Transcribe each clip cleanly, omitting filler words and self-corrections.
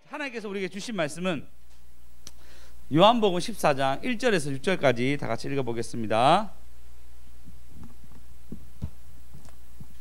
하나님께서 우리에게 주신 말씀은 요한복음 14장 1절에서 6절까지 다 같이 읽어보겠습니다.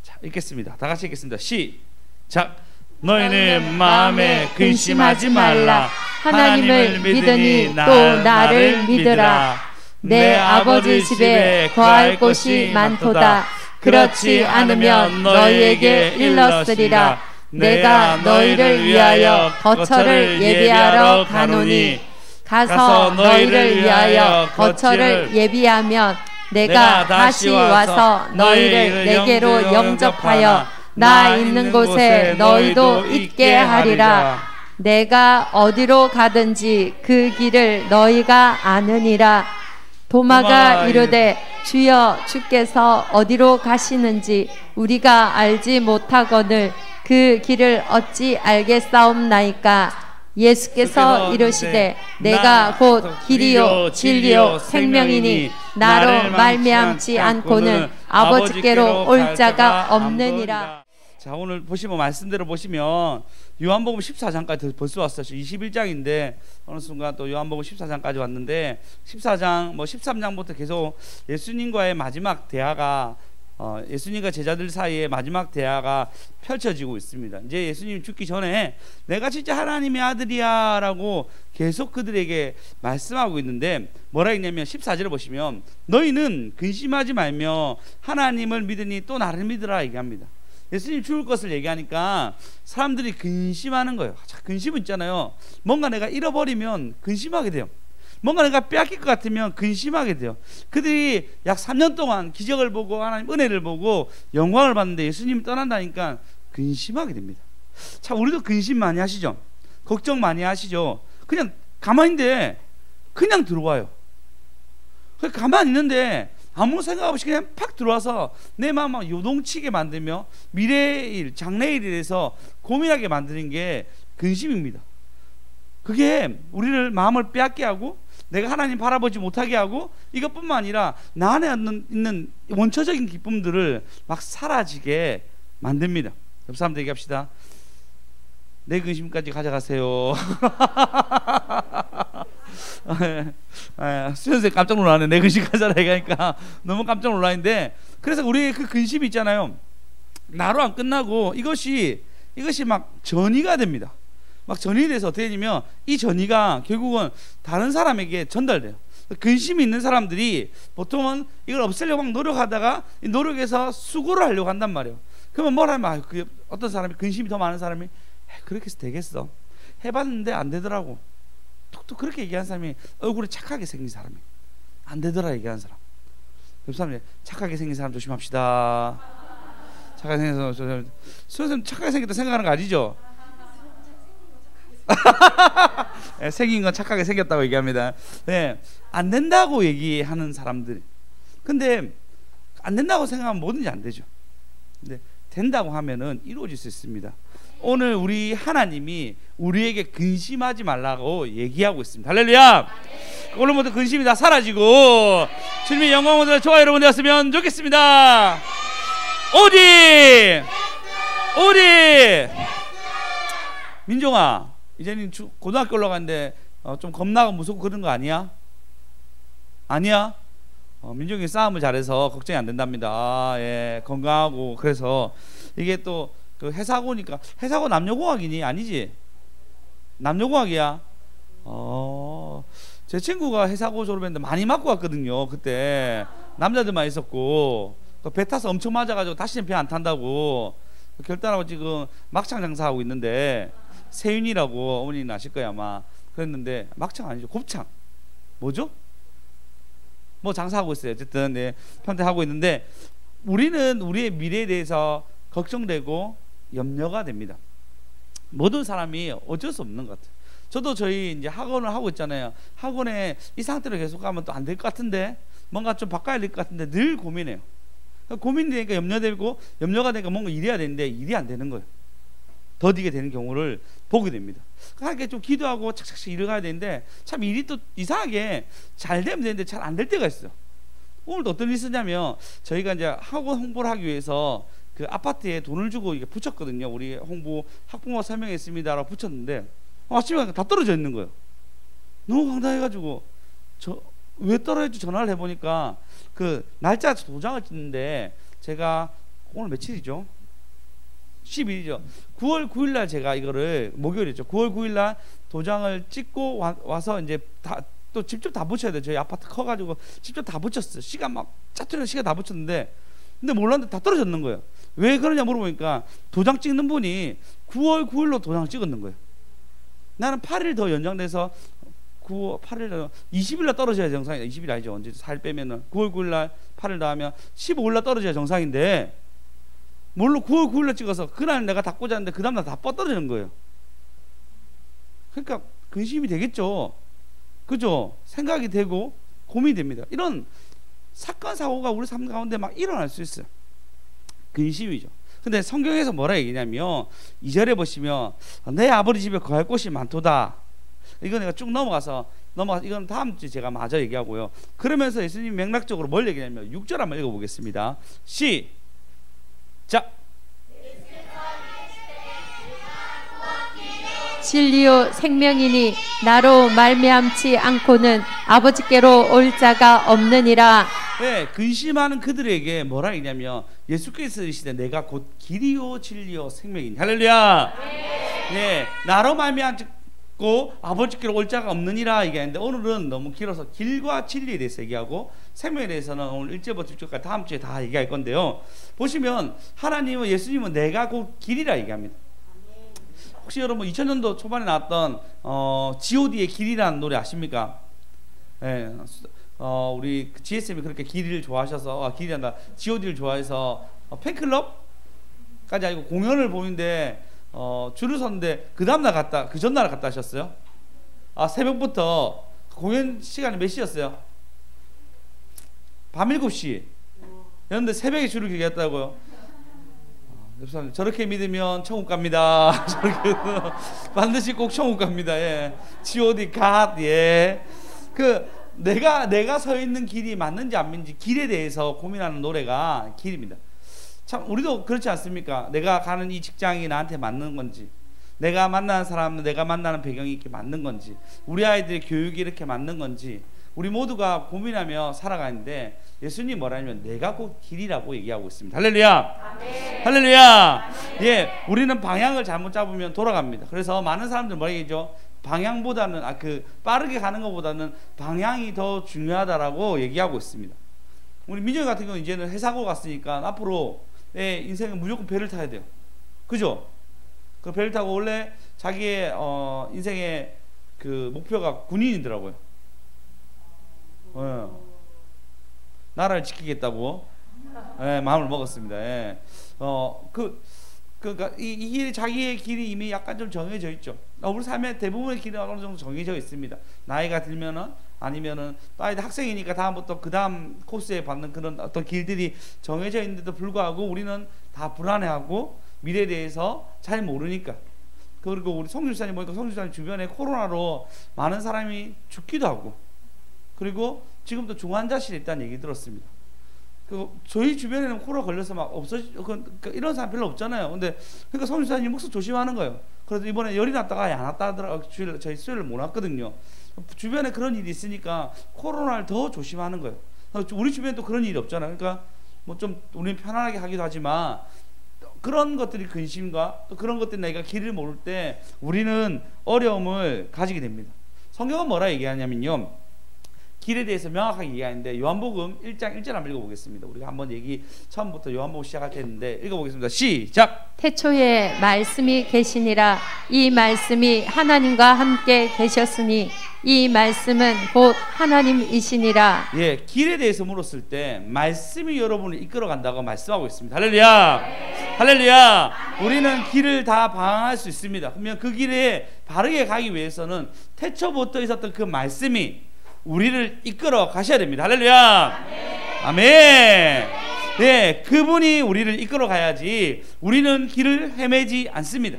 자, 읽겠습니다. 다 같이 읽겠습니다. 시작. 너희는 마음에 근심하지 말라. 하나님을 믿으니 또 나를 믿으라. 내 아버지 집에 거할 곳이 많도다. 그렇지 않으면 너희에게 일렀으리라. 내가 너희를 위하여 거처를 예비하러 가노니 가서 너희를 위하여 거처를 예비하면 내가 다시 와서 너희를 내게로 영접하여 나 있는 곳에 너희도 있게 하리라. 내가 어디로 가든지 그 길을 너희가 아느니라. 도마가 이르되 주여 주께서 어디로 가시는지 우리가 알지 못하거늘 그 길을 어찌 알겠사옵나이까. 예수께서 이르시되 내가 곧 길이요 진리요 생명이니 나로 말미암지 않고는 아버지께로 올 자가 없느니라. 자, 오늘 보시면 말씀대로 보시면 요한복음 14장까지 벌써 왔어요. 21장인데 어느 순간 또 요한복음 14장까지 왔는데 14장 13장부터 계속 예수님과의 마지막 대화가 예수님과 제자들 사이에 마지막 대화가 펼쳐지고 있습니다. 이제 예수님 죽기 전에 내가 진짜 하나님의 아들이야 라고 계속 그들에게 말씀하고 있는데 뭐라 했냐면 14절을 보시면 너희는 근심하지 말며 하나님을 믿으니 또 나를 믿으라 얘기합니다. 예수님 죽을 것을 얘기하니까 사람들이 근심하는 거예요. 근심은 있잖아요. 뭔가 내가 잃어버리면 근심하게 돼요. 뭔가 내가 빼앗길 것 같으면 근심하게 돼요. 그들이 약 3년 동안 기적을 보고 하나님 은혜를 보고 영광을 받는데 예수님이 떠난다니까 근심하게 됩니다. 자, 우리도 근심 많이 하시죠? 걱정 많이 하시죠? 그냥 가만히 있는데 그냥 들어와요. 가만히 있는데 아무 생각 없이 그냥 팍 들어와서 내 마음을 요동치게 만들며 미래일, 장래일에서 고민하게 만드는 게 근심입니다. 그게 우리를 마음을 빼앗게 하고 내가 하나님 바라보지 못하게 하고 이것뿐만 아니라 나 안에 있는 원초적인 기쁨들을 막 사라지게 만듭니다. 옆 사람들 얘기합시다. 내 근심까지 가져가세요. 수연생 깜짝 놀라네. 내 근심 가져라 얘기하니까 너무 깜짝 놀라는데, 그래서 우리의 그 근심이 있잖아요, 나로 안 끝나고 이것이 막 전이가 됩니다. 막 전이 돼서 어떻게 되냐면 이 전이가 결국은 다른 사람에게 전달돼요. 근심이 있는 사람들이 보통은 이걸 없애려고 막 노력하다가 이 노력에서 수고를 하려고 한단 말이에요. 그러면 뭘 하면 어떤 사람이 근심이 더 많은 사람이 그렇게 해서 되겠어? 해봤는데 안 되더라고. 톡톡 그렇게 얘기하는 사람이 얼굴이 착하게 생긴 사람이 안 되더라 얘기하는 사람. 그 사람이 착하게 생긴 사람 조심합시다. 착하게 생겨서 선생님 착하게 생겼다 생각하는 거 아니죠? 생긴 건 착하게 생겼다고 얘기합니다. 네, 안 된다고 얘기하는 사람들. 근데 안 된다고 생각하면 뭐든지 안 되죠. 근데 된다고 하면은 이루어질 수 있습니다. 오늘 우리 하나님이 우리에게 근심하지 말라고 얘기하고 있습니다. 할렐루야. 오늘부터 근심이 다 사라지고 주님의 영광으로 저와 여러분 되었으면 좋겠습니다. 어디 민종아, 이제는 고등학교 올라가는데 좀 겁나고 무섭고 그런 거 아니야? 아니야? 민종이 싸움을 잘해서 걱정이 안 된답니다. 예, 건강하고. 그래서 이게 또 그 해사고니까, 해사고 남녀공학이니? 아니지? 남녀공학이야. 제 친구가 해사고 졸업했는데 많이 맞고 왔거든요. 그때 남자들만 있었고 배 타서 엄청 맞아가지고 다시는 배 안 탄다고 결단하고 지금 막창 장사하고 있는데, 세윤이라고 어머니는 아실 거야 아마. 그랬는데 막창 아니죠, 곱창. 뭐죠? 뭐 장사하고 있어요. 어쨌든 네, 평택하고 있는데 우리는 우리의 미래에 대해서 걱정되고 염려가 됩니다. 모든 사람이 어쩔 수 없는 것 같아요. 저도 저희 이제 학원을 하고 있잖아요. 학원에 이 상태로 계속 가면 또 안 될 것 같은데, 뭔가 좀 바꿔야 될 것 같은데 늘 고민해요. 고민이 되니까 염려되고, 염려가 되니까 뭔가 일해야 되는데 일이 안 되는 거예요. 더디게 되는 경우를 보게 됩니다. 그러니까 좀 기도하고 착착착 일어가야 되는데 참 일이 또 이상하게 잘 되면 되는데 잘 안 될 때가 있어요. 오늘도 어떤 일이 있었냐면, 저희가 이제 학원 홍보를 하기 위해서 그 아파트에 돈을 주고 이게 붙였거든요. 우리 홍보 학부모 설명했습니다라고 붙였는데 아침에 가니까 다 떨어져 있는 거예요. 너무 황당해가지고 왜 떨어졌지 전화를 해보니까 그 날짜 도장을 찍는데 제가 오늘 며칠이죠? 10일이죠. 9월 9일 날 제가 이거를 목요일이죠. 9월 9일 날 도장을 찍고 와서 이제 또 직접 다 붙여야 돼요. 저희 아파트 커가지고 직접 다 붙였어요. 시간 막 짜투리한 시간 다 붙였는데 근데 몰랐는데 다 떨어졌는 거예요. 왜 그러냐 물어보니까 도장 찍는 분이 9월 9일로 도장을 찍었는 거예요. 나는 8일 더 연장돼서 9월 8일 20일 날 떨어져야 정상이다. 20일 아니죠. 언제 4일 빼면은 9월 9일 날 8일 더하면 15일 날 떨어져야 정상인데 뭘로 9월 9일 날 찍어서 그날 내가 다 꽂았는데 그 다음날 다 뻗어지는 거예요. 그러니까 근심이 되겠죠. 그죠? 생각이 되고 고민이 됩니다. 이런 사건 사고가 우리 삶 가운데 막 일어날 수 있어요. 근심이죠. 근데 성경에서 뭐라 얘기냐면 2절에 보시면 내 아버지 집에 거할 곳이 많도다. 이거 내가 쭉 넘어가서 이건 다음 주에 제가 마저 얘기하고요. 그러면서 예수님 맥락적으로 뭘 얘기냐면 6절 한번 읽어보겠습니다. 시작. 진리요 생명이니 나로 말미암지 않고는 아버지께로 올 자가 없느니라. 네, 근심하는 그들에게 뭐라 했냐면 예수께서 이르시되 내가 곧 길이요 진리요 생명이니. 할렐루야. 네, 나로 말미암고 아버지께로 올 자가 없느니라 얘기하는데 오늘은 너무 길어서 길과 진리에 대해서 얘기하고 생명에 대해서는 오늘 1절부터 6절까지 다음 주에 다 얘기할 건데요. 보시면 하나님은 예수님은 내가 곧 길이라 얘기합니다. 혹시 여러분 2000년도 초반에 나왔던 G.O.D의 길이라는 노래 아십니까? 네, 우리 GSM이 그렇게 길이를 좋아하셔서 길이란다 G.O.D를 좋아해서 팬클럽까지 아니고 공연을 보는데 줄을 섰는데 그 다음날 갔다 그 전날 갔다 하셨어요? 새벽부터 공연 시간이 몇 시였어요? 밤 7시 였는데 새벽에 줄을 길게 했다고요? 저렇게 믿으면 천국 갑니다. 저렇게 반드시 꼭 천국 갑니다. 예. G.O.D. 갓. 예. 내가 서 있는 길이 맞는지 안 맞는지 길에 대해서 고민하는 노래가 길입니다. 참 우리도 그렇지 않습니까? 내가 가는 이 직장이 나한테 맞는 건지, 내가 만나는 사람, 내가 만나는 배경이 이렇게 맞는 건지, 우리 아이들의 교육이 이렇게 맞는 건지 우리 모두가 고민하며 살아가는데 예수님 뭐라냐면 내가 곧 길이라고 얘기하고 있습니다. 할렐루야. 아멘. 할렐루야. 아멘. 예, 우리는 방향을 잘못 잡으면 돌아갑니다. 그래서 많은 사람들 뭐라 얘기죠? 방향보다는 빠르게 가는 것보다는 방향이 더 중요하다라고 얘기하고 있습니다. 우리 민정이 같은 경우는 이제는 회사고 갔으니까 앞으로 인생은 무조건 배를 타야 돼요. 그죠? 그 배를 타고 원래 자기의 인생의 그 목표가 군인이더라고요. 나라를 지키겠다고 마음을 먹었습니다. 그러니까 이 길이 자기의 길이 이미 약간 좀 정해져 있죠. 우리 삶의 대부분의 길은 어느 정도 정해져 있습니다. 나이가 들면은 아니면은 또 아이들 학생이니까 다음부터 그 다음 코스에 받는 그런 어떤 길들이 정해져 있는데도 불구하고 우리는 다 불안해하고 미래에 대해서 잘 모르니까. 그리고 우리 성주사님 보니까 성주사님 주변에 코로나로 많은 사람이 죽기도 하고 그리고 지금도 중환자실에 있다는 얘기 들었습니다. 저희 주변에는 코로나 걸려서 막 이런 사람 별로 없잖아요. 근데 그러니까 성주사님 목소 조심하는 거예요. 그래서 이번에 열이 났다가 안 났다 하더라고. 저희 수요일을 못 왔거든요. 주변에 그런 일이 있으니까 코로나를 더 조심하는 거예요. 우리 주변에 또 그런 일이 없잖아요. 그러니까 뭐 좀 우리는 편안하게 하기도 하지만 그런 것들이 근심과 또 그런 것들이 내가 길을 모를 때 우리는 어려움을 가지게 됩니다. 성경은 뭐라 얘기하냐면요. 길에 대해서 명확하게 얘기하는데 요한복음 1장 1절 한번 읽어보겠습니다. 우리가 한번 얘기 처음부터 요한복음 시작할 텐데 읽어보겠습니다. 시작. 태초에 말씀이 계시니라. 이 말씀이 하나님과 함께 계셨으니 이 말씀은 곧 하나님이시니라. 예, 길에 대해서 물었을 때 말씀이 여러분을 이끌어간다고 말씀하고 있습니다. 할렐루야. 네. 할렐루야. 네. 우리는 길을 다 방황할 수 있습니다. 그러면 그 길에 바르게 가기 위해서는 태초부터 있었던 그 말씀이 우리를 이끌어 가셔야 됩니다. 할렐루야. 아멘. 아멘. 네, 그분이 우리를 이끌어 가야지 우리는 길을 헤매지 않습니다.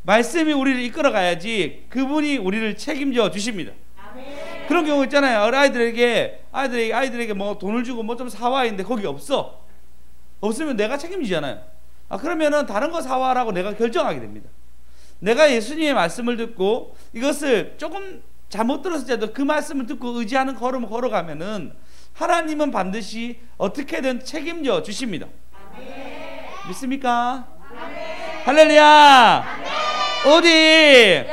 말씀이 우리를 이끌어 가야지 그분이 우리를 책임져 주십니다. 아멘. 그런 경우 있잖아요. 아이들에게 뭐 돈을 주고 뭐 좀 사와 있는데 거기 없으면 내가 책임지잖아요. 그러면은 다른 거 사와라고 내가 결정하게 됩니다. 내가 예수님의 말씀을 듣고 이것을 조금 잘못 들었을지라도 그 말씀을 듣고 의지하는 걸음을 걸어가면은 하나님은 반드시 어떻게든 책임져 주십니다. 믿습니까? 할렐루야! 어디?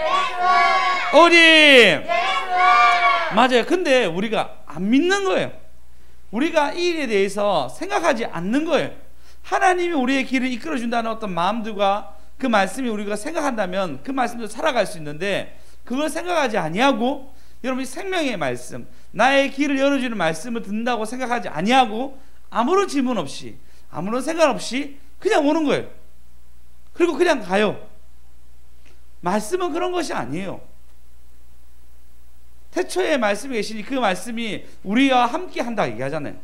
맞아요. 근데 우리가 안 믿는 거예요. 우리가 이 일에 대해서 생각하지 않는 거예요. 하나님이 우리의 길을 이끌어 준다는 어떤 마음들과 그 말씀이 우리가 생각한다면 그 말씀대로 살아갈 수 있는데, 그걸 생각하지 아니하고 여러분이 생명의 말씀, 나의 길을 열어주는 말씀을 듣는다고 생각하지 아니하고 아무런 질문 없이 아무런 생각 없이 그냥 오는 거예요. 그리고 그냥 가요. 말씀은 그런 것이 아니에요. 태초에 말씀이 계시니 그 말씀이 우리와 함께 한다 얘기하잖아요.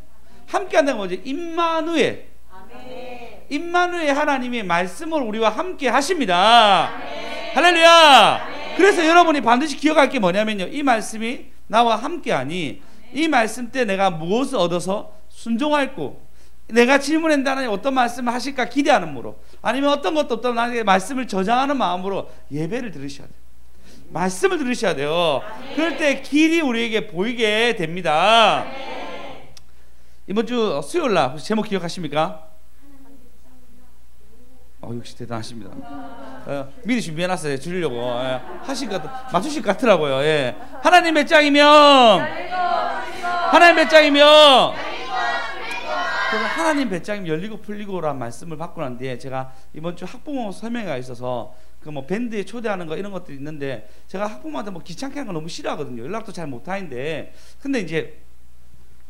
함께 한다는 뭐죠? 임마누엘. 임마누엘 하나님의 말씀을 우리와 함께 하십니다. 할렐루야. 그래서 여러분이 반드시 기억할 게 뭐냐면요, 이 말씀이 나와 함께하니 이 말씀 때 내가 무엇을 얻어서 순종할고, 내가 질문한다는 어떤 말씀을 하실까 기대하는 으로, 아니면 어떤 것도 없다면 나에게 말씀을 저장하는 마음으로 예배를 들으셔야 돼요. 말씀을 들으셔야 돼요. 그럴 때 길이 우리에게 보이게 됩니다. 이번 주 수요일날 혹시 제목 기억하십니까? 역시 대단하십니다. 미리 준비해놨어요. 주려고 하실 것 맞추실 것 같더라고요. 예. 하나님 몇 장이면 하나님 몇 장이면 그래서 하나님 배짱이면 열리고 풀리고라는 말씀을 받고 난 뒤에 제가 이번 주 학부모 설명회가 있어서 그 뭐 밴드에 초대하는 거 이런 것들이 있는데, 제가 학부모한테 뭐 귀찮게 하는 거 너무 싫어하거든요. 연락도 잘 못하는데, 근데 이제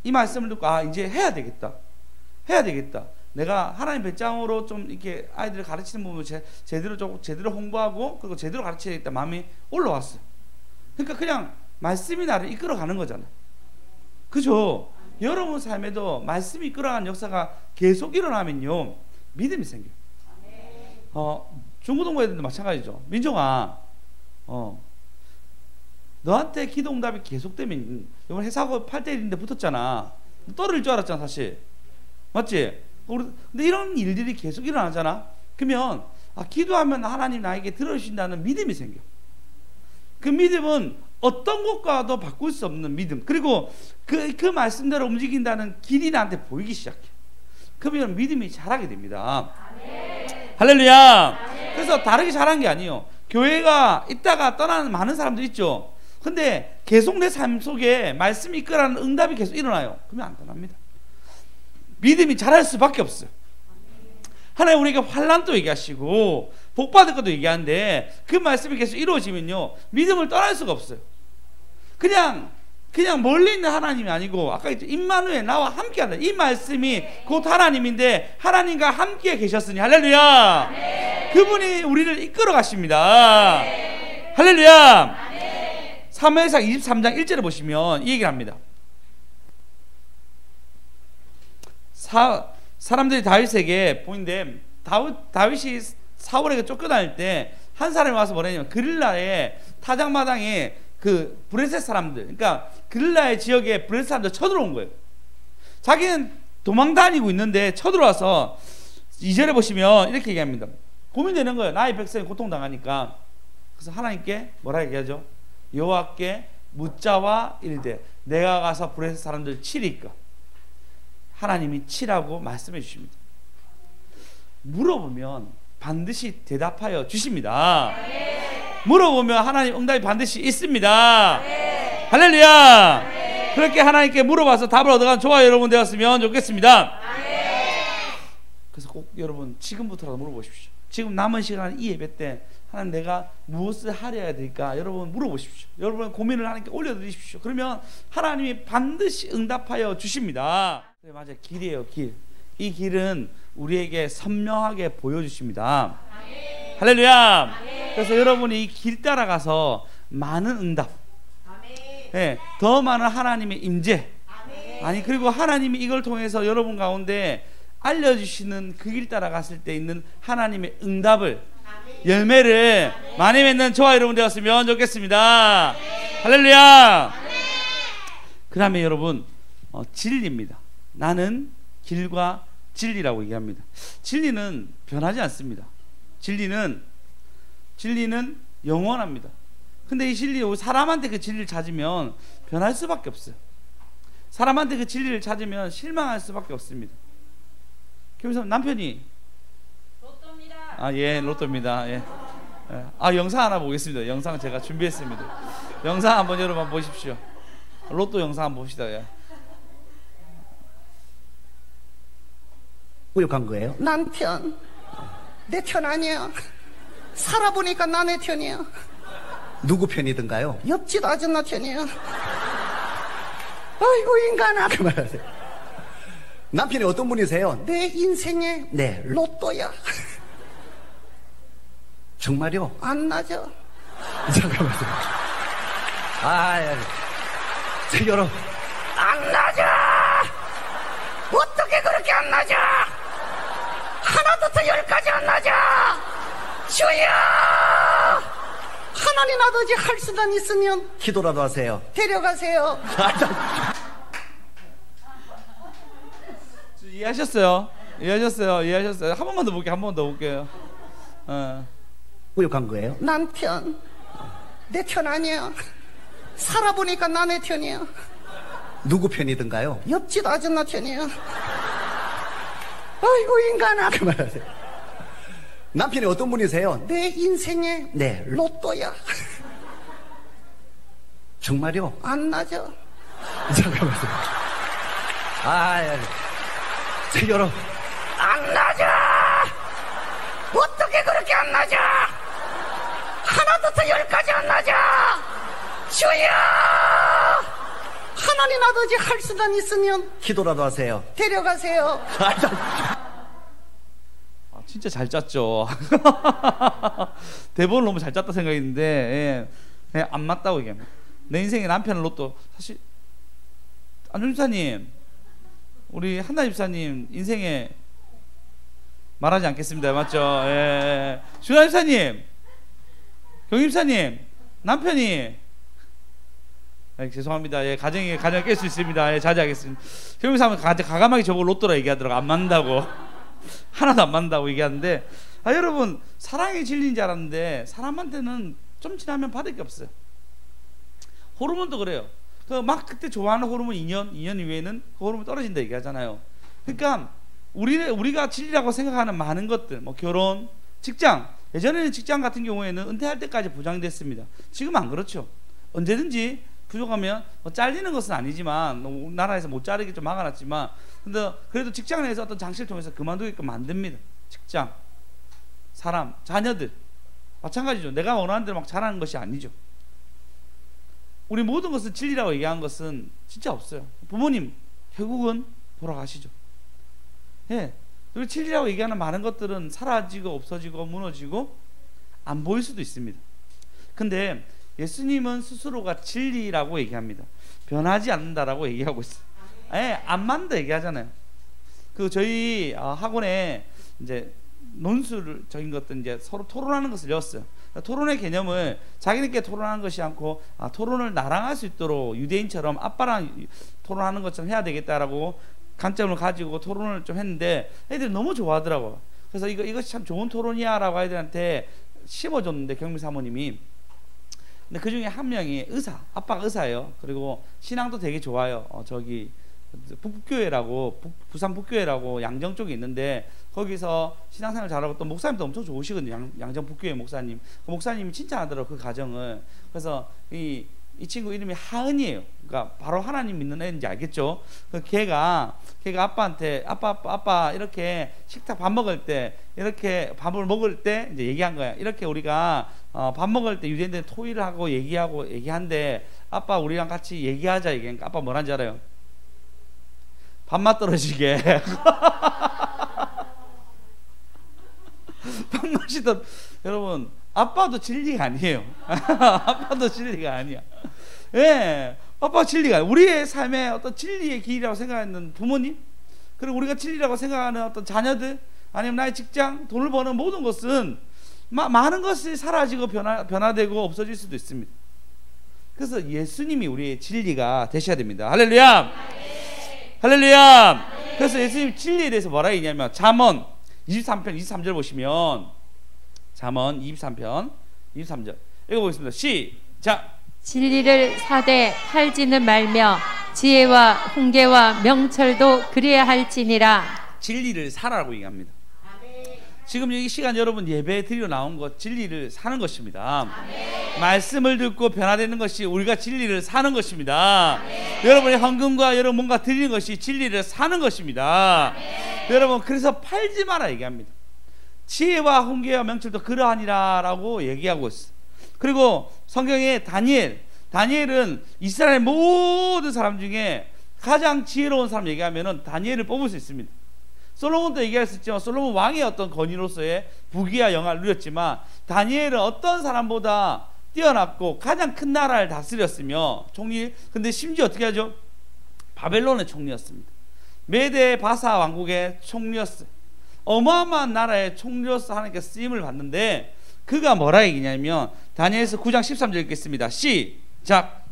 이 말씀을 듣고 이제 해야 되겠다. 내가 하나님 배짱으로 좀 이렇게 아이들을 가르치는 부분을 제대로 홍보하고 그리고 제대로 가르쳐야겠다 마음이 올라왔어요. 그러니까 그냥 말씀이 나를 이끌어가는 거잖아요. 그죠? 여러분 삶에도 말씀이 이끌어가는 역사가 계속 일어나면요, 믿음이 생겨요. 중고등부 애들도 마찬가지죠. 민정아, 너한테 기도 응답이 계속되면, 이번 회사고 8대1인데 붙었잖아. 떨어질 줄 알았잖아 사실. 맞지? 근데 이런 일들이 계속 일어나잖아. 그러면 기도하면 하나님 나에게 들어주신다는 믿음이 생겨. 그 믿음은 어떤 것과도 바꿀 수 없는 믿음, 그리고 그 말씀대로 움직인다는 길이 나한테 보이기 시작해. 그러면 믿음이 자라게 됩니다. 할렐루야. 그래서 다르게 자란 게 아니에요. 교회가 있다가 떠나는 많은 사람들 있죠. 근데 계속 내 삶 속에 말씀이 이끌어가는 응답이 계속 일어나요. 그러면 안 떠납니다. 믿음이 자랄 수밖에 없어요. 하나님 우리에게 환난도 얘기하시고 복받을 것도 얘기하는데, 그 말씀이 계속 이루어지면요, 믿음을 떠날 수가 없어요. 그냥 멀리 있는 하나님이 아니고, 아까 했죠, 임마누엘, 나와 함께한다. 이 말씀이 곧 하나님인데 하나님과 함께 계셨으니 할렐루야. 그분이 우리를 이끌어 가십니다. 할렐루야. 사무엘상 23장 1절에 보시면 이 얘기를 합니다. 사람들이 다윗에게 보이는데, 다윗이 사울에게 쫓겨날 때 한 사람이 와서 뭐냐면, 그릴라의 타작마당에 그 브레셋 사람들, 그러니까 그릴라의 지역에 브레셋 사람들 쳐들어온 거예요. 자기는 도망 다니고 있는데 쳐들어와서 2절에 보시면 이렇게 얘기합니다. 고민되는 거예요. 나의 백성이 고통당하니까. 그래서 하나님께 뭐라 얘기하죠? 여호와께 묻자와 이르되 내가 가서 브레셋 사람들 치리까. 하나님이 치라고 말씀해 주십니다. 물어보면 반드시 대답하여 주십니다. 물어보면 하나님 응답이 반드시 있습니다. 할렐루야. 그렇게 하나님께 물어봐서 답을 얻어가는 저와 여러분 되었으면 좋겠습니다. 그래서 꼭 여러분 지금부터라도 물어보십시오. 지금 남은 시간 이 예배 때 하나님 내가 무엇을 하려야 될까, 여러분 물어보십시오. 여러분의 고민을 하나님께 올려드리십시오. 그러면 하나님이 반드시 응답하여 주십니다. 네, 맞아요. 길이에요. 길. 이 길은 우리에게 선명하게 보여주십니다. 할렐루야. 그래서 여러분이 이 길 따라가서 많은 응답, 네, 더 많은 하나님의 임재, 그리고 하나님이 이걸 통해서 여러분 가운데 알려주시는 그 길 따라갔을 때 있는 하나님의 응답을, 열매를 많이 맺는 저와 여러분 되었으면 좋겠습니다. 할렐루야. 그 다음에 여러분 진리입니다. 나는 길과 진리라고 얘기합니다. 진리는 변하지 않습니다. 진리는 진리는 영원합니다. 근데 이 진리, 사람한테 그 진리를 찾으면 변할 수밖에 없어요. 사람한테 그 진리를 찾으면 실망할 수밖에 없습니다. 그래서 남편이 로또입니다. 아, 예, 로또입니다. 예. 예. 아, 영상 하나 보겠습니다. 영상 제가 준비했습니다. 영상 한번 여러분 보십시오. 로또 영상 한번 봅시다. 예. 우욕한 거예요? 남편, 내 편 아니야. 살아보니까 나 내 편이야. 누구 편이든가요? 옆집 아줌마 편이야. 아이고 인간아. 그만하세요. 남편이 어떤 분이세요? 내 인생의 네. 로또야. 정말요? 안 나죠. 잠깐만요. 아, 예. 여러분. 안 나죠. 어떻게 그렇게 안 나죠? 하나부터 열까지 안 나죠. 주여, 하나님 아버지 할 수단 있으면 기도라도 하세요. 데려가세요. 이해하셨어요? 이해하셨어요? 이해하셨어요? 한 번만 더 볼게요. 한 번만 더 볼게요. 우욕한 거예요? 남편, 내 편 아니야. 살아보니까 나 내 편이야. 누구 편이든가요? 옆집 아줌마 편이야. 아이고 인간아. 그만하세요. 남편이 어떤 분이세요? 내 인생의 네. 로또야. 정말요? 안 나죠. 잠깐만요. 아, 예. 여러분. 안 나죠. 어떻게 그렇게 안 나죠? 하나부터 열까지 안 나죠. 주여, 하나님 아버지 할 수단 있으면 기도라도 하세요. 데려가세요. 아, 진짜 잘 짰죠. 대본을 너무 잘 짰다 생각했는데, 예, 안 맞다고 얘기합니다. 내 인생의 남편을 로또. 사실 안준 집사님, 우리 한나 집사님 인생에 말하지 않겠습니다. 맞죠? 예. 준하 집사님, 경 집사님, 남편이 죄송합니다. 예, 가정에 깰 수 있습니다. 예, 자제하겠습니다. 경 집사님은 가감하게 저보고 로또라 얘기하더라고. 안 맞는다고. 하나도 안 맞는다고 얘기하는데, 아, 여러분, 사랑이 진리인 줄 알았는데 사람한테는 좀 지나면 받을 게 없어요. 호르몬도 그래요. 막 그때 좋아하는 호르몬 2년 이후에는 그 호르몬 떨어진다 얘기하잖아요. 그러니까 우리가 진리라고 생각하는 많은 것들, 뭐 결혼, 직장, 예전에는 직장 같은 경우에는 은퇴할 때까지 보장됐습니다. 지금 안 그렇죠. 언제든지 부족하면 뭐 잘리는 것은 아니지만, 우리나라에서 못 자르게 좀 막아놨지만, 근데 그래도 직장 내에서 어떤 장치를 통해서 그만두게끔 만듭니다. 직장, 사람, 자녀들 마찬가지죠. 내가 원하는 대로 막 잘하는 것이 아니죠. 우리 모든 것을 진리라고 얘기한 것은 진짜 없어요. 부모님 결국은 돌아가시죠. 예, 우리 진리라고 얘기하는 많은 것들은 사라지고 없어지고 무너지고 안 보일 수도 있습니다. 근데 예수님은 스스로가 진리라고 얘기합니다. 변하지 않는다라고 얘기하고 있어요. 예, 안 맞는다 얘기하잖아요. 저희 학원에 이제 논술적인 것들 이제 서로 토론하는 것을 배웠어요. 토론의 개념을 자기네끼리 토론하는 것이 않고, 토론을 나랑 할 수 있도록 유대인처럼 아빠랑 토론하는 것처럼 해야 되겠다라고 관점을 가지고 토론을 좀 했는데 애들이 너무 좋아하더라고. 그래서 이것이 참 좋은 토론이야라고 아이들한테 심어줬는데, 경미 사모님이. 근데 그 중에 한 명이 아빠가 의사예요. 그리고 신앙도 되게 좋아요. 저기 북교회라고, 부산 북교회라고 양정 쪽에 있는데, 거기서 신앙생활 잘하고 또 목사님도 엄청 좋으시거든요. 양정 북교회 목사님. 그 목사님이 칭찬하더라고요, 그 가정을. 그래서 이 친구 이름이 하은이에요. 그러니까 바로 하나님 믿는 애인지 알겠죠? 걔가 아빠한테 아빠 이렇게 식탁 밥 먹을 때, 이렇게 밥을 먹을 때 이제 얘기한 거야. 이렇게 우리가 밥 먹을 때 유대인들 토의를 하고 얘기한데, 아빠 우리랑 같이 얘기하자 얘기하니까 아빠 뭐라는지 알아요? 밥맛 떨어지게. 밥맛이 여러분, 아빠도 진리가 아니에요. 아빠도 진리가 아니야. 예, 아빠가 진리가 아니야. 우리의 삶의 어떤 진리의 길이라고 생각하는 부모님, 그리고 우리가 진리라고 생각하는 어떤 자녀들, 아니면 나의 직장, 돈을 버는 모든 것은 많은 것이 사라지고 변화되고 없어질 수도 있습니다. 그래서 예수님이 우리의 진리가 되셔야 됩니다. 할렐루야. 할렐루야. 그래서 예수님 진리에 대해서 뭐라 얘기냐면, 잠언 23편 23절 보시면, 잠언 23편 23절 읽어보겠습니다. 시작. 진리를 사되 팔지는 말며 지혜와 훈계와 명철도 그래야 할지니라. 진리를 사라고 얘기합니다. 지금 이 시간 여러분 예배 드리러 나온 것 진리를 사는 것입니다. 말씀을 듣고 변화되는 것이 우리가 진리를 사는 것입니다. 여러분의 헌금과 여러분 뭔가 드리는 것이 진리를 사는 것입니다. 여러분 그래서 팔지 마라 얘기합니다. 지혜와 훈계와 명철도 그러하니라 라고 얘기하고 있어요. 그리고 성경에 다니엘은 이스라엘 모든 사람 중에 가장 지혜로운 사람 얘기하면은 다니엘을 뽑을 수 있습니다. 솔로몬도 얘기할 수 있지만 솔로몬 왕의 어떤 권위로서의 부귀와 영화를 누렸지만 다니엘은 어떤 사람보다 뛰어났고 가장 큰 나라를 다스렸으며 근데 심지어 어떻게 하죠? 바벨론의 총리였습니다. 메데 바사 왕국의 총리였어요. 어마어마한 나라의 총리로서 하나님께 쓰임을 받는데 그가 뭐라 얘기냐면 다니엘서 9장 13절 읽겠습니다. 시작.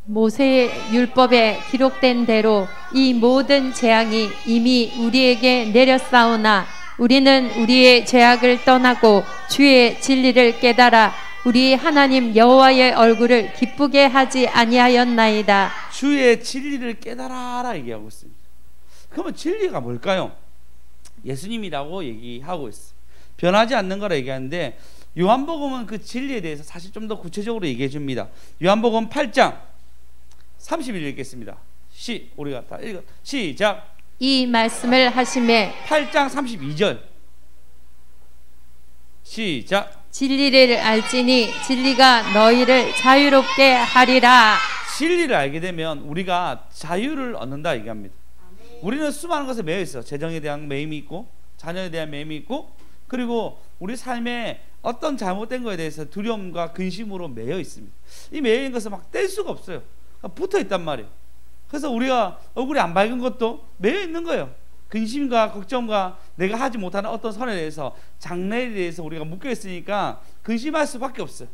모세의 율법에 기록된 대로 이 모든 재앙이 이미 우리에게 내렸사오나 우리는 우리의 죄악을 떠나고 주의 진리를 깨달아 우리 하나님 여호와의 얼굴을 기쁘게 하지 아니하였나이다. 주의 진리를 깨달아라 얘기하고 있습니다. 그러면 진리가 뭘까요? 예수님이라고 얘기하고 있어요. 변하지 않는 거라 얘기하는데 요한복음은 그 진리에 대해서 사실 좀 더 구체적으로 얘기해 줍니다. 요한복음 8장 30일 읽겠습니다. 우리가 다 읽어. 시작. 이 말씀을 하심에 8장 32절 시작. 진리를 알지니 진리가 너희를 자유롭게 하리라. 진리를 알게 되면 우리가 자유를 얻는다 얘기합니다. 우리는 수많은 것에 매여 있어. 재정에 대한 매임이 있고 자녀에 대한 매임이 있고 그리고 우리 삶에 어떤 잘못된 것에 대해서 두려움과 근심으로 매여 있습니다. 이 매여 있는 것을 막 뗄 수가 없어요. 붙어 있단 말이에요. 그래서 우리가 얼굴이 안 밝은 것도 매여 있는 거예요. 근심과 걱정과 내가 하지 못하는 어떤 선에 대해서 장래에 대해서 우리가 묶여 있으니까 근심할 수밖에 없어요.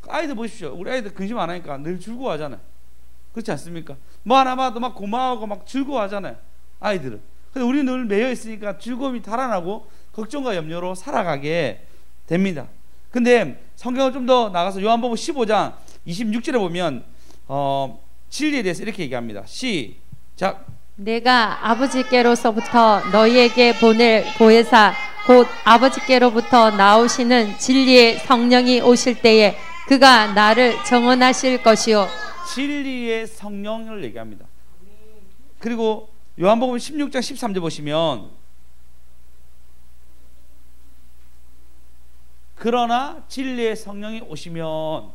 아이들 보십시오. 우리 아이들 근심 안 하니까 늘 즐거워하잖아요. 그렇지 않습니까? 뭐 하나 봐도 막 고마워하고 막 즐거워하잖아요. 아이들은. 근데 우리는 늘 매여 있으니까 즐거움이 달아나고 걱정과 염려로 살아가게 됩니다. 근데 성경을 좀 더 나가서 요한복음 15장 26절에 보면 진리에 대해서 이렇게 얘기합니다. 시작. 내가 아버지께로서부터 너희에게 보낼 보혜사 곧 아버지께로부터 나오시는 진리의 성령이 오실 때에 그가 나를 정언하실 것이요. 진리의 성령을 얘기합니다. 그리고 요한복음 16장 13절 보시면 그러나 진리의 성령이 오시면,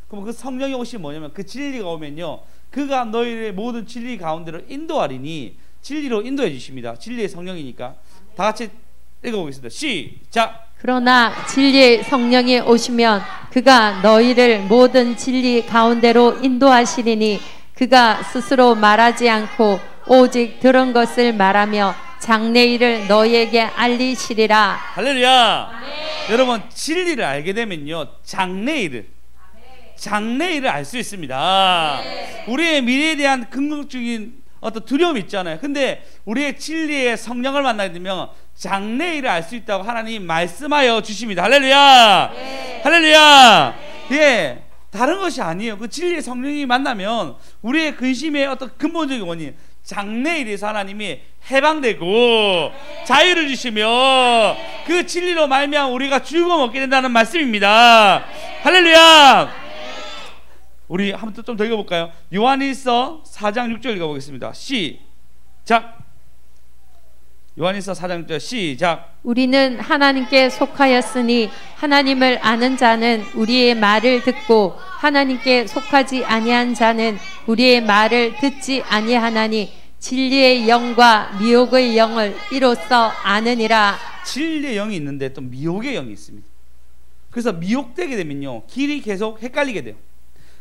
그럼 그 성령이 오시면 뭐냐면 그 진리가 오면요 그가 너희의 모든 진리 가운데로 인도하리니, 진리로 인도해 주십니다. 진리의 성령이니까. 다 같이 읽어보겠습니다. 시작. 그러나 진리의 성령이 오시면 그가 너희를 모든 진리 가운데로 인도하시리니 그가 스스로 말하지 않고 오직 들은 것을 말하며 장래일을 너희에게 알리시리라. 할렐루야. 여러분, 진리를 알게 되면요 장래일을 알 수 있습니다. 우리의 미래에 대한 긍정적인 어떤 두려움이 있잖아요. 근데 우리의 진리의 성령을 만나게 되면 장래일을 알 수 있다고 하나님 말씀하여 주십니다. 할렐루야. 할렐루야. 예, 다른 것이 아니에요. 그 진리의 성령이 만나면 우리의 근심의 어떤 근본적인 원인, 장래일에서 하나님이 해방되고 자유를 주시며 그 진리로 말미암아 우리가 즐거움 얻게 된다는 말씀입니다. 할렐루야. 우리 한번 좀 더 읽어볼까요? 요한일서 4장 6절 읽어보겠습니다. 시작. 요한일서 4장 6절 시작. 우리는 하나님께 속하였으니 하나님을 아는 자는 우리의 말을 듣고 하나님께 속하지 아니한 자는 우리의 말을 듣지 아니하나니 진리의 영과 미혹의 영을 이로써 아느니라. 진리의 영이 있는데 또 미혹의 영이 있습니다. 그래서 미혹되게 되면요 길이 계속 헷갈리게 돼요.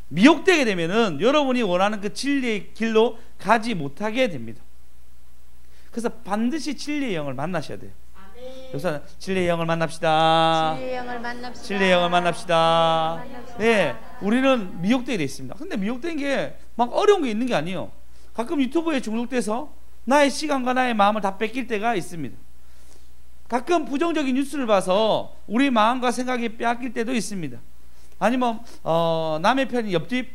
미혹되게 되면은 여러분이 원하는 그 진리의 길로 가지 못하게 됩니다. 그래서 반드시 진리의 영을 만나셔야 돼요. 그래서 진리의 영을 만납시다. 진리의 영을 만납시다. 진리의 영을 만납시다. 네, 우리는 미혹되게 돼 있습니다. 근데 미혹된 게 막 어려운 게 있는 게 아니에요. 가끔 유튜브에 중독돼서 나의 시간과 나의 마음을 다 뺏길 때가 있습니다. 가끔 부정적인 뉴스를 봐서 우리 마음과 생각이 빼앗길 때도 있습니다. 아니면 남의 편인 옆집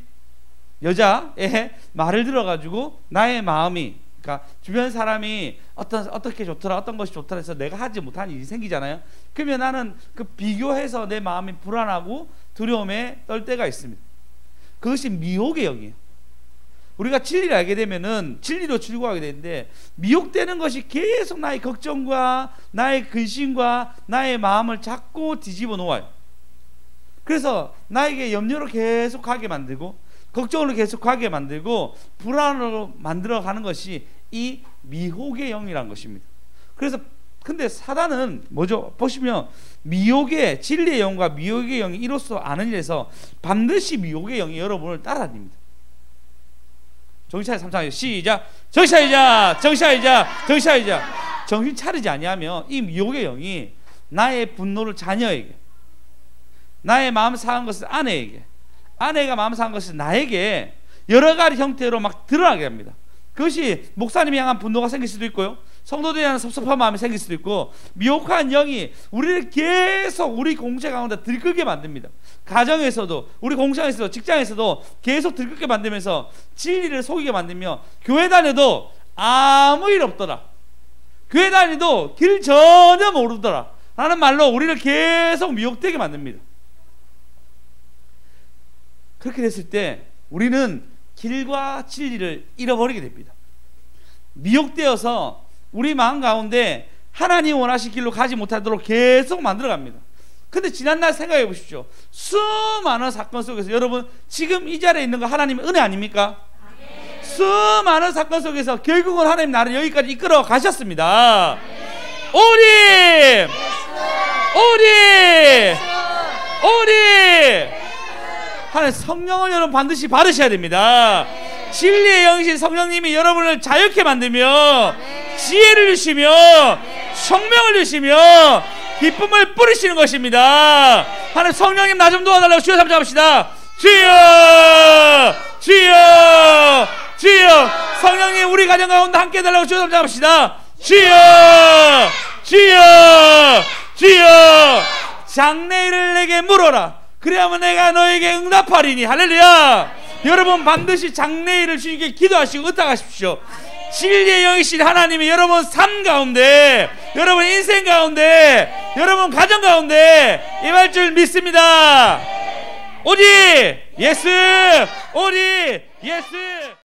여자의 말을 들어가지고 나의 마음이, 그러니까 주변 사람이 어떻게 좋더라, 어떤 것이 좋더라 해서 내가 하지 못한 일이 생기잖아요. 그러면 나는 그 비교해서 내 마음이 불안하고 두려움에 떨 때가 있습니다. 그것이 미혹의 영이에요. 우리가 진리를 알게 되면은 진리로 출구하게 되는데, 미혹되는 것이 계속 나의 걱정과 나의 근심과 나의 마음을 자꾸 뒤집어 놓아요. 그래서 나에게 염려로 계속 가게 만들고, 걱정으로 계속 가게 만들고, 불안으로 만들어 가는 것이 이 미혹의 영이라는 것입니다. 그래서 근데 사단은 뭐죠? 보시면 미혹의, 진리의 영과 미혹의 영이 이로써 아는 일에서 반드시 미혹의 영이 여러분을 따라다닙니다. 정신 차리자. 3장 시작. 정신 차리자. 정신 차리자. 정신 차리자. 정신 차리지 아니하면 이 미혹의 영이 나의 분노를 자녀에게, 나의 마음 상한 것을 아내에게, 아내가 마음 상한 것을 나에게 여러 가지 형태로 막 드러나게 합니다. 그것이 목사님이 향한 분노가 생길 수도 있고요, 성도들에 대한 섭섭한 마음이 생길 수도 있고, 미혹한 영이 우리를 계속 우리 공체 가운데 들끓게 만듭니다. 가정에서도, 우리 공장에서도, 직장에서도 계속 들끓게 만들면서 진리를 속이게 만들며, 교회 다녀도 아무 일 없더라, 교회 다니도 길 전혀 모르더라 라는 말로 우리를 계속 미혹되게 만듭니다. 그렇게 됐을 때 우리는 길과 진리를 잃어버리게 됩니다. 미혹되어서 우리 마음 가운데 하나님 원하신 길로 가지 못하도록 계속 만들어갑니다. 근데 지난날 생각해 보십시오. 수많은 사건 속에서, 여러분 지금 이 자리에 있는 거 하나님의 은혜 아닙니까? 네. 수많은 사건 속에서 결국은 하나님 나를 여기까지 이끌어 가셨습니다. 네. 오리! 오리! 오리! 하나님 성령을 여러분 반드시 받으셔야 됩니다. 네. 진리의 영이신 성령님이 여러분을 자유케 만들며, 네, 지혜를 주시며, 네, 성령을 주시며 기쁨을 뿌리시는 것입니다. 하나님 성령님 나 좀 도와달라고 주여 삼자 합시다. 주여, 주여, 주여. 성령님 우리 가정 가운데 함께 해달라고 주여 삼자 합시다. 주여, 주여, 주여. 장래일을 내게 물어라. 그래야만 내가 너에게 응답하리니. 할렐루야. 네. 여러분 반드시 장래일을 주님께 기도하시고 의탁하십시오. 진리의 영이신 하나님이 여러분 삶 가운데, 네, 여러분 인생 가운데, 네, 여러분 가정 가운데 임할 줄 믿습니다. 네. 오직 예수, 오직 예수.